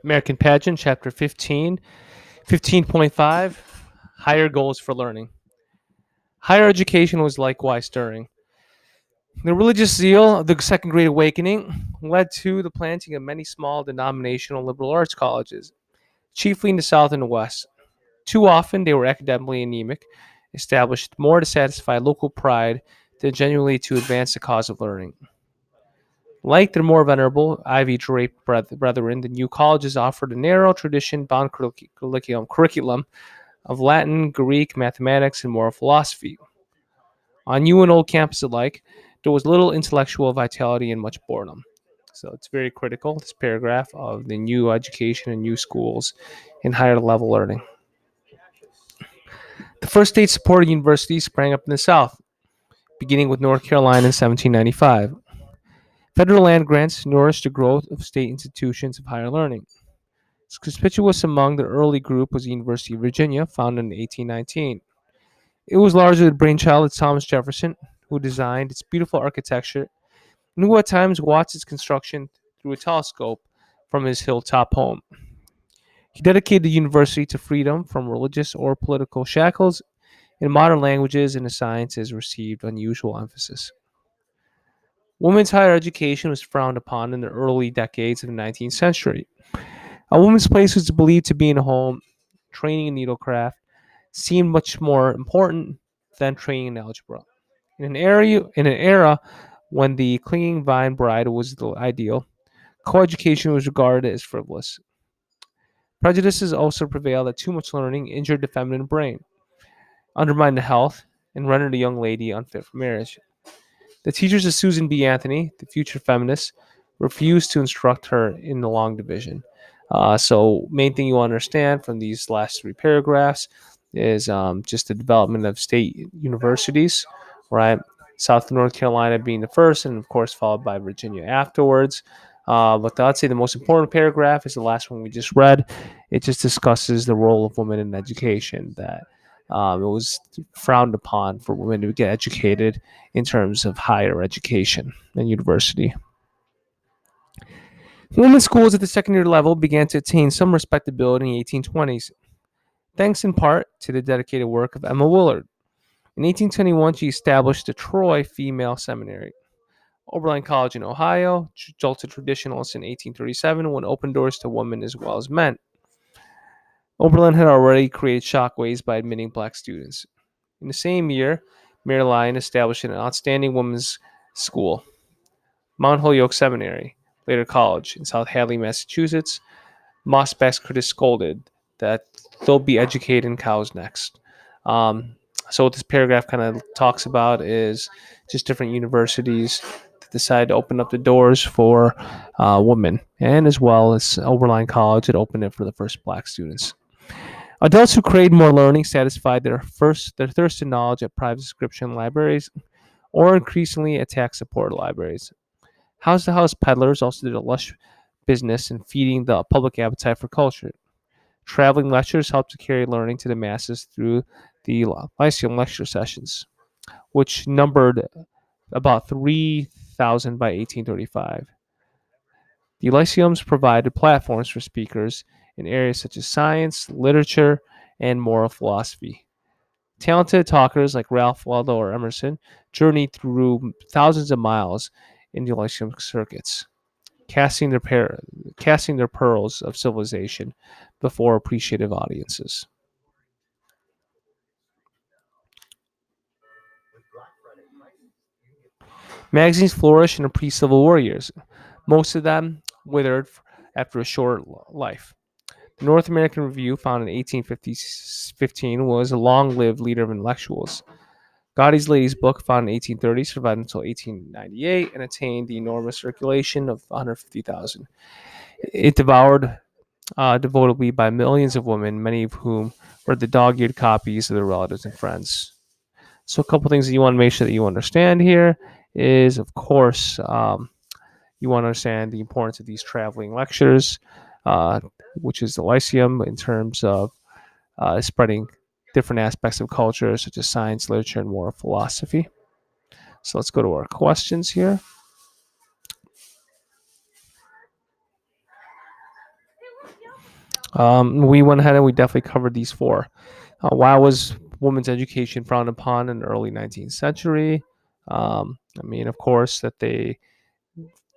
American Pageant, Chapter 15, 15.5, Higher Goals for Learning. Higher education was likewise stirring. The religious zeal of the Second Great Awakening led to the planting of many small denominational liberal arts colleges, chiefly in the South and the West. Too often, they were academically anemic, established more to satisfy local pride than genuinely to advance the cause of learning. Like their more venerable, ivy draped brethren, the new colleges offered a narrow tradition bound curriculum of Latin, Greek, mathematics, and moral philosophy. On new and old campus alike, there was little intellectual vitality and much boredom. So it's very critical, this paragraph, of the new education and new schools in higher level learning. The first state supported universities sprang up in the South, beginning with North Carolina in 1795. Federal land grants nourished the growth of state institutions of higher learning. Conspicuous among the early group was the University of Virginia, founded in 1819. It was largely the brainchild of Thomas Jefferson, who designed its beautiful architecture and who at times watched its construction through a telescope from his hilltop home. He dedicated the university to freedom from religious or political shackles, and modern languages and the sciences received unusual emphasis. Women's higher education was frowned upon in the early decades of the 19th century. A woman's place was believed to be in a home. Training in needlecraft seemed much more important than training in algebra. In an era when the clinging vine bride was the ideal, coeducation was regarded as frivolous. Prejudices also prevailed that too much learning injured the feminine brain, undermined the health, and rendered a young lady unfit for marriage. The teachers of Susan B. Anthony, the future feminist, refused to instruct her in the long division. So, main thing you understand from these last three paragraphs is just the development of state universities, right? South North Carolina being the first, and of course, followed by Virginia afterwards. But I'd say the most important paragraph is the last one we just read. It just discusses the role of women in education, that it was frowned upon for women to get educated in terms of higher education and university. Women's schools at the secondary level began to attain some respectability in the 1820s, thanks in part to the dedicated work of Emma Willard. In 1821, she established the Troy Female Seminary. Oberlin College in Ohio jolted traditionalists in 1837 when opened doors to women as well as men. Oberlin had already created shockwaves by admitting black students. In the same year, Mary Lyon established an outstanding women's school, Mount Holyoke Seminary, later college, in South Hadley, Massachusetts. Mossback's critics scolded that they'll be educating cows next. Um, so what this paragraph kind of talks about is just different universities that decided to open up the doors for women, and as well as Oberlin College that opened it for the first black students. Adults who craved more learning satisfied their thirst of knowledge at private subscription libraries or increasingly at tax-supported libraries. House-to-house peddlers also did a lush business in feeding the public appetite for culture. Traveling lectures helped to carry learning to the masses through the Lyceum lecture sessions, which numbered about 3,000 by 1835. The Lyceums provided platforms for speakers in areas such as science, literature, and moral philosophy. Talented talkers like Ralph Waldo or Emerson journeyed through thousands of miles in the Lyceum circuits, casting their pearls of civilization before appreciative audiences. Magazines flourished in the pre-Civil War years. Most of them withered after a short life. The North American Review, founded in 1815, was a long-lived leader of intellectuals. Godey's Lady's Book, founded in 1830, survived until 1898 and attained the enormous circulation of 150,000. It devoured devotedly by millions of women, many of whom were the dog-eared copies of their relatives and friends. So, a couple things that you want to make sure that you understand here is, of course, you want to understand the importance of these traveling lectures, uh, which is the Lyceum, in terms of spreading different aspects of culture, such as science, literature, and moral philosophy. So, let's go to our questions here. We went ahead and we definitely covered these four. Why was women's education frowned upon in the early 19th century? I mean, of course, that they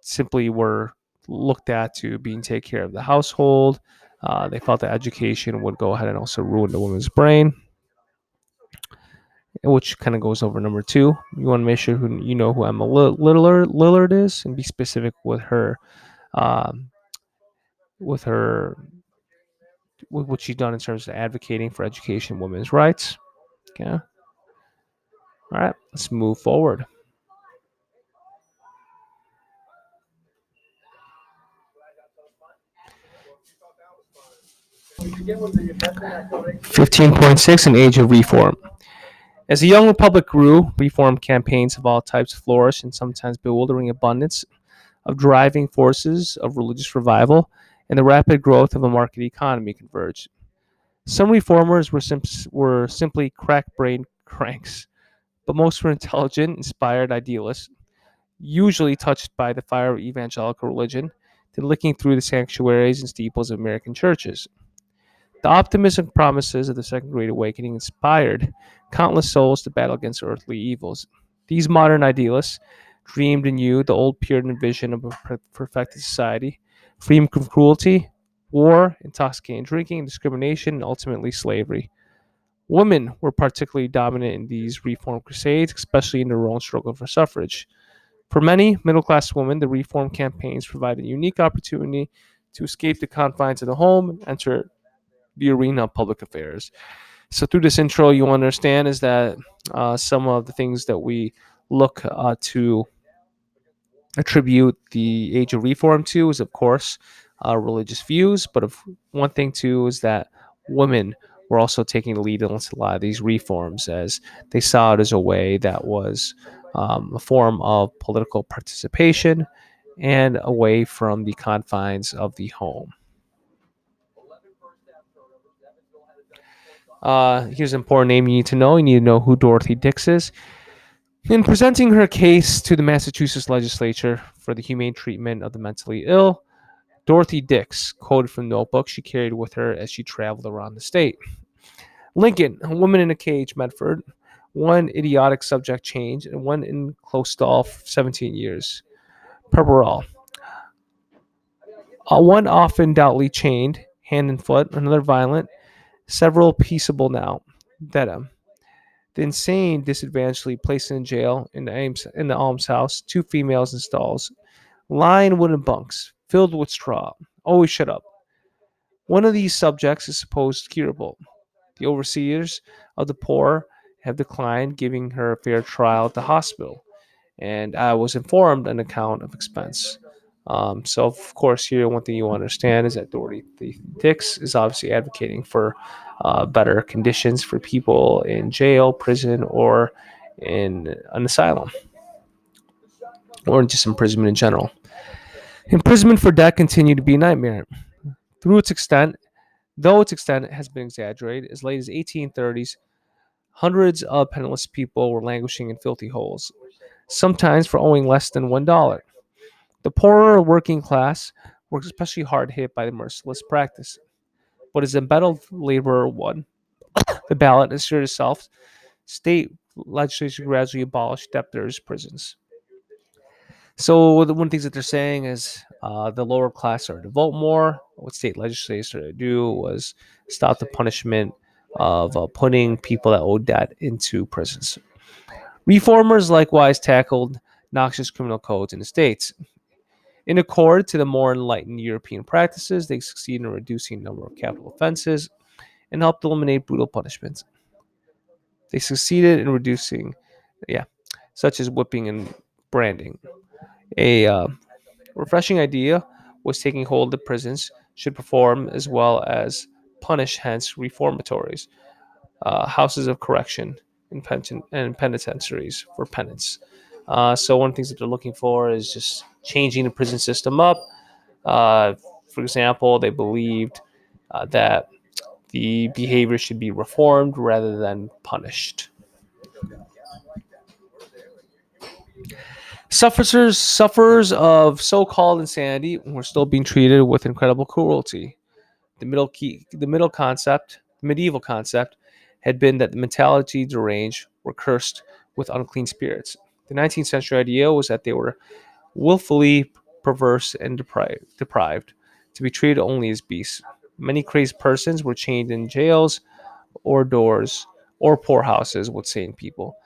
simply were looked at to being take care of the household. They felt that education would go ahead and also ruin the woman's brain, which kind of goes over number two. You want to make sure who you know who Emma Lillard is, and be specific um, with her with what she's done in terms of advocating for education, women's rights. Okay, all right, let's move forward. 15.6, an age of reform. As the young republic grew, reform campaigns of all types flourished in sometimes bewildering abundance of driving forces of religious revival and the rapid growth of a market economy converged. Some reformers were simply crack-brained cranks, but most were intelligent, inspired idealists, usually touched by the fire of evangelical religion, to licking through the sanctuaries and steeples of American churches. The optimistic promises of the Second Great Awakening inspired countless souls to battle against earthly evils. These modern idealists dreamed anew the old Puritan vision of a perfected society, free from cruelty, war, intoxicating drinking, discrimination, and ultimately slavery. Women were particularly dominant in these reform crusades, especially in their own struggle for suffrage. For many middle class women, the reform campaigns provided a unique opportunity to escape the confines of the home and enter the arena of public affairs. So, through this intro, you understand is that some of the things that we look to attribute the age of reform to is, of course, religious views. But one thing too is that women were also taking the lead in a lot of these reforms, as they saw it as a way that was a form of political participation and away from the confines of the home. Here's an important name you need to know. You need to know who Dorothy Dix is. In presenting her case to the Massachusetts legislature for the humane treatment of the mentally ill, Dorothy Dix quoted from the notebook she carried with her as she traveled around the state. Lincoln, a woman in a cage, Medford, one idiotic subject change, and one in close stall for 17 years. Pepperell, one often doubtly chained, hand and foot, another violent, several peaceable now. Dedham, the insane, disadvantagedly placed in jail in the almshouse, two females in stalls, lined wooden bunks, filled with straw, always shut up. One of these subjects is supposed curable. The overseers of the poor have declined giving her a fair trial at the hospital, and I was informed an account of expense. So, of course, here one thing you understand is that Dorothy Dix is obviously advocating for better conditions for people in jail, prison, or in an asylum, or just imprisonment in general. Imprisonment for debt continued to be a nightmare. Through its extent, though its extent has been exaggerated, as late as 1830s, hundreds of penniless people were languishing in filthy holes, sometimes for owing less than $1. The poorer working class were especially hard hit by the merciless practice. But as embattled laborer won the ballot asserted itself, state legislature gradually abolished debtors' prisons. So one of the things that they're saying is the lower class started to vote more. What state legislators started to do was stop the punishment of putting people that owed debt into prisons. Reformers likewise tackled noxious criminal codes in the states. In accord to the more enlightened European practices, they succeeded in reducing the number of capital offenses and helped eliminate brutal punishments. They succeeded in reducing, yeah, such as whipping and branding. A refreshing idea was taking hold of prisons should perform as well as punish, hence reformatories, houses of correction, and penitentiaries for penance. So one of the things that they're looking for is just changing the prison system up. Uh, for example, they believed that the behavior should be reformed rather than punished. Sufferers of so-called insanity were still being treated with incredible cruelty. The medieval concept, had been that the mentality deranged were cursed with unclean spirits. The 19th century idea was that they were willfully perverse and deprived, to be treated only as beasts. Many crazed persons were chained in jails or doors or poorhouses with sane people.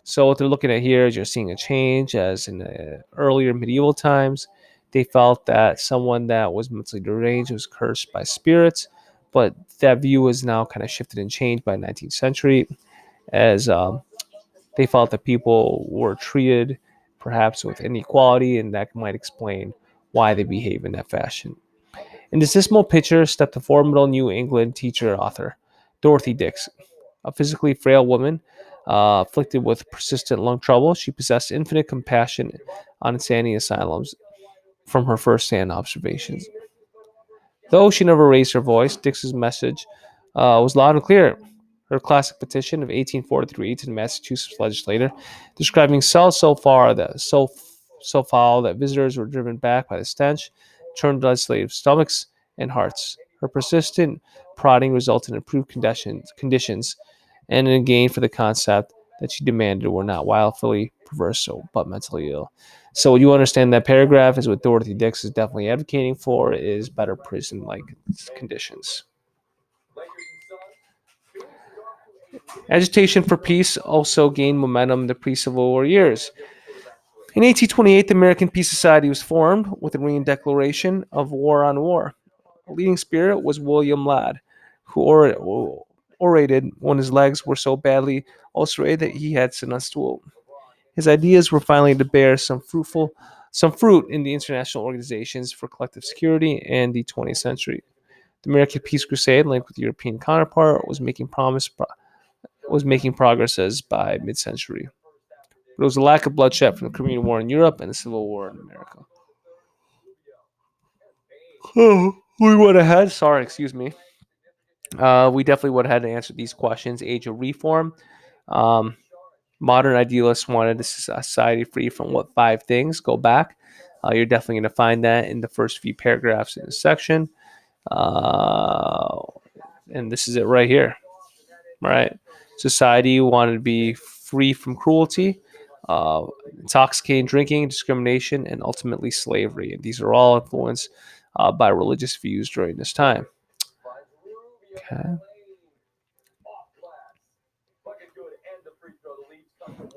So what they're looking at here is you're seeing a change, as in earlier medieval times, they felt that someone that was mentally deranged was cursed by spirits, but that view is now kind of shifted and changed by the 19th century, as they felt that people were treated perhaps with inequality, and that might explain why they behave in that fashion. In this dismal picture stepped a formidable New England teacher author, Dorothy Dix, a physically frail woman afflicted with persistent lung trouble. She possessed infinite compassion on insane asylums from her first-hand observations. Though she never raised her voice, Dix's message was loud and clear. Her classic petition of 1843 to the Massachusetts legislature, describing cells so foul that visitors were driven back by the stench, turned legislative stomachs and hearts. Her persistent prodding resulted in improved conditions and in a gain for the concept that she demanded were not wildly perverse but mentally ill. So you understand that paragraph is what Dorothy Dix is definitely advocating for is better prison-like conditions. Agitation for peace also gained momentum in the pre-Civil War years. In 1828, the American Peace Society was formed with the Ringing Declaration of War on War. A leading spirit was William Ladd, who orated when his legs were so badly ulcerated that he had sit on a stool. His ideas were finally to bear some fruit in the international organizations for collective security in the 20th century. The American Peace Crusade, linked with the European counterpart, was making progresses by mid-century. But it was a lack of bloodshed from the Crimean War in Europe and the Civil War in America. Oh, we went ahead. Sorry, excuse me. We definitely went ahead and answered these questions. Age of Reform. Um, Modern idealists wanted a society free from what five things? Go back. You're definitely going to find that in the first few paragraphs in this section. Uh, and this is it right here. Right? Society wanted to be free from cruelty, intoxicating drinking, discrimination, and ultimately slavery. And these are all influenced by religious views during this time. Okay.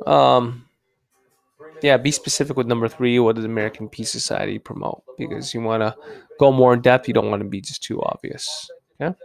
Um, yeah, be specific with number three. What does American Peace Society promote? Because you want to go more in depth. You don't want to be just too obvious. Okay.